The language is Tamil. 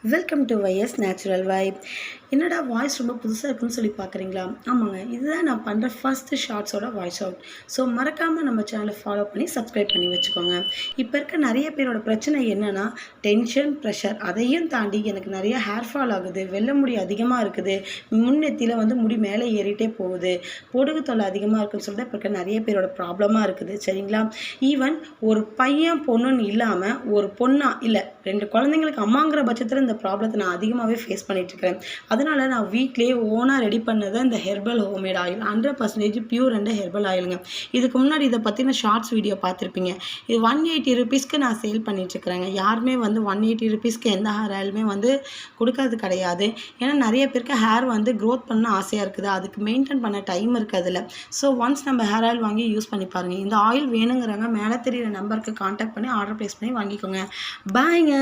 Welcome to YS natural vibe. என்னடா வாய்ஸ் ரொம்ப புதுசாக இருக்குன்னு சொல்லி பார்க்குறீங்களா? ஆமாங்க, இதுதான் நான் பண்ணுற ஃபஸ்ட்டு ஷார்ட்ஸோட வாய்ஸ் அவுட். ஸோ மறக்காமல் நம்ம சேனலை ஃபாலோ பண்ணி சப்ஸ்கிரைப் பண்ணி வச்சுக்கோங்க. இப்போ இருக்க நிறைய பேரோட பிரச்சனை என்னென்னா டென்ஷன், ப்ரெஷர். அதையும் தாண்டி எனக்கு நிறைய ஹேர் ஃபால் ஆகுது, வெள்ளை முடி அதிகமாக இருக்குது, முன்னெத்தியில் முடி மேலே ஏறிட்டே போகுது, பொடுகு தொல்லை அதிகமாக இருக்குதுன்னு சொல்லிட்டு இப்போ இருக்க நிறைய பேரோட ப்ராப்ளமாக இருக்குது. சரிங்களா? ஈவன் ஒரு பையன் பொண்ணுன்னு இல்லாமல் ஒரு பொண்ணா இல்லை 2 குழந்தைங்களுக்கு அம்மாங்கிற பட்சத்தில் இந்த ப்ராப்ளத்தை நான் அதிகமாகவே ஃபேஸ் பண்ணிகிட்ருக்கிறேன். அதனால நான் வீட்லேயே ஓனாக ரெடி பண்ணது இந்த herbal homemade oil 100% pure and herbal ஆயிலுங்க. இதுக்கு முன்னாடி இதை பற்றின ஷார்ட்ஸ் வீடியோ பார்த்துருப்பீங்க. இது 180 ருபீஸ்க்கு நான் சேல் பண்ணிகிட்ருக்கிறேங்க. யாருமே 180 ருபீஸ்க்கு எந்த ஹேர் ஆயிலுமே கொடுக்கறது கிடையாது. ஏன்னா நிறைய பேருக்கு ஹேர் க்ரோத் பண்ண ஆசையாக இருக்குது, அதுக்கு மெயின்டைன் பண்ண டைம் இருக்குதில்ல. ஸோ ஒன்ஸ் நம்ம ஹேர் ஆயில் வாங்கி யூஸ் பண்ணி பாருங்கள். இந்த ஆயில் வேணுங்கிறவங்க மேலே தெரியிற நம்பருக்கு கான்டாக்ட் பண்ணி ஆர்டர் ப்ளேஸ் பண்ணி வாங்கிக்கோங்க. பாய்ங்க.